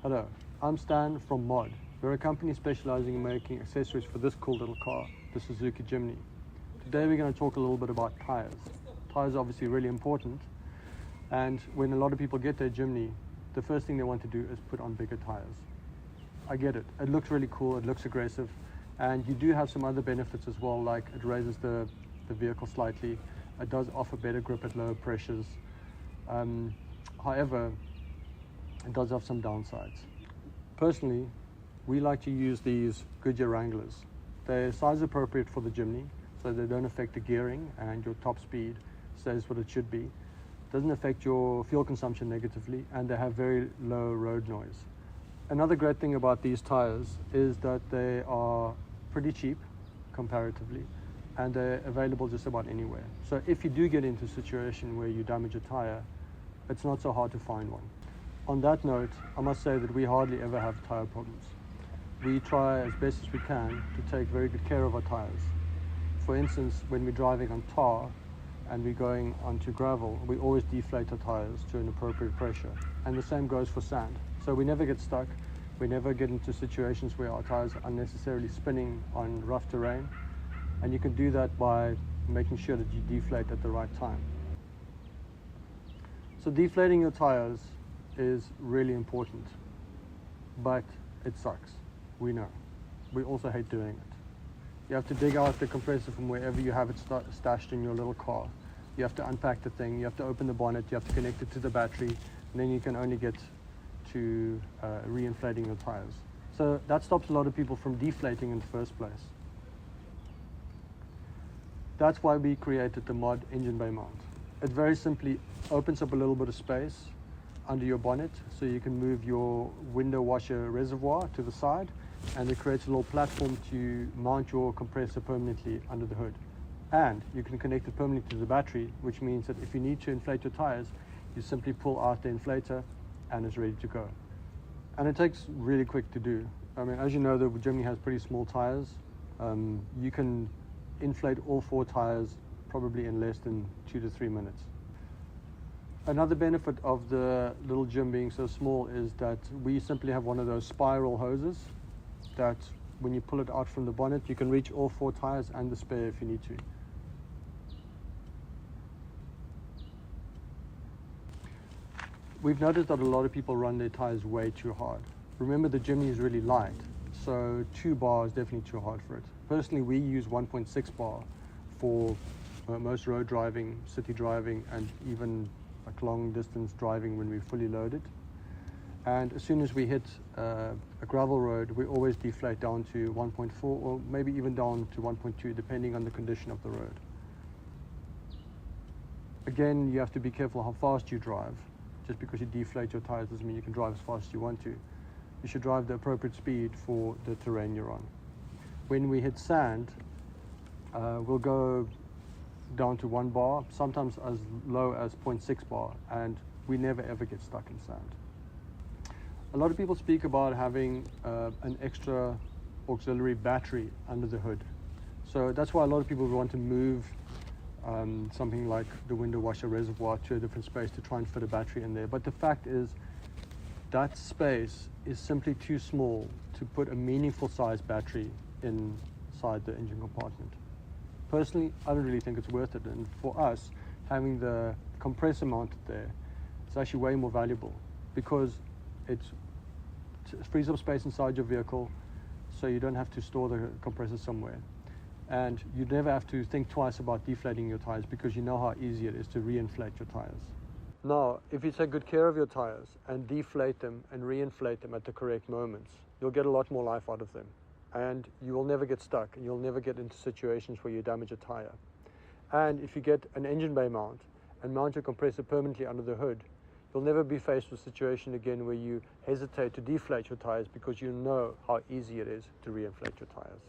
Hello, I'm Stan from Mod. We're a company specializing in making accessories for this cool little car, the Suzuki Jimny. Today we're going to talk a little bit about tires. Tires are obviously really important, and when a lot of people get their Jimny, the first thing they want to do is put on bigger tires. I get it. It looks really cool, it looks aggressive, and you do have some other benefits as well, like it raises the vehicle slightly. It does offer better grip at lower pressures. However, it does have some downsides. Personally, we like to use these Goodyear Wranglers. They're size appropriate for the Jimny, so they don't affect the gearing and your top speed stays what it should be. Doesn't affect your fuel consumption negatively, and they have very low road noise. Another great thing about these tires is that they are pretty cheap comparatively, and they're available just about anywhere. So if you do get into a situation where you damage a tire, it's not so hard to find one. On that note, I must say that we hardly ever have tire problems. We try as best as we can to take very good care of our tires. For instance, when we're driving on tar and we're going onto gravel, we always deflate our tires to an appropriate pressure. And the same goes for sand. So we never get stuck. We never get into situations where our tires are unnecessarily spinning on rough terrain. And you can do that by making sure that you deflate at the right time. So deflating your tires is really important, but it sucks. We know. We also hate doing it. You have to dig out the compressor from wherever you have it stashed in your little car. You have to unpack the thing, you have to open the bonnet, you have to connect it to the battery, and then you can only get to re-inflating your tires. So that stops a lot of people from deflating in the first place. That's why we created the Mod engine bay mount. It very simply opens up a little bit of space under your bonnet so you can move your window washer reservoir to the side, and it creates a little platform to mount your compressor permanently under the hood. And you can connect it permanently to the battery, which means that if you need to inflate your tires, you simply pull out the inflator and it's ready to go. And it takes really quick to do. I mean, as you know, the Jimny has pretty small tires. You can inflate all 4 tires probably in less than 2 to 3 minutes. Another benefit of the little Jim being so small is that we simply have one of those spiral hoses that when you pull it out from the bonnet, you can reach all 4 tires and the spare if you need to. We've noticed that a lot of people run their tires way too hard. Remember, the Jimny is really light, so 2 bar is definitely too hard for it. Personally, we use 1.6 bar for most road driving, city driving, and even like long distance driving when we're fully loaded. And as soon as we hit a gravel road, we always deflate down to 1.4 or maybe even down to 1.2 depending on the condition of the road. Again, you have to be careful how fast you drive. Just because you deflate your tires doesn't mean you can drive as fast as you want to. You should drive the appropriate speed for the terrain you're on. When we hit sand, we'll go down to 1 bar, sometimes as low as 0.6 bar, and we never ever get stuck in sand. A lot of people speak about having an extra auxiliary battery under the hood. So that's why a lot of people want to move something like the window washer reservoir to a different space to try and fit a battery in there. But the fact is that space is simply too small to put a meaningful size battery inside the engine compartment. Personally, I don't really think it's worth it, and for us, having the compressor mounted there is actually way more valuable because it frees up space inside your vehicle so you don't have to store the compressor somewhere. And you never have to think twice about deflating your tires because you know how easy it is to re-inflate your tires. Now, if you take good care of your tires and deflate them and re-inflate them at the correct moments, you'll get a lot more life out of them. And you will never get stuck, and you'll never get into situations where you damage a tire. And if you get an engine bay mount and mount your compressor permanently under the hood, you'll never be faced with a situation again where you hesitate to deflate your tires because you know how easy it is to re-inflate your tires.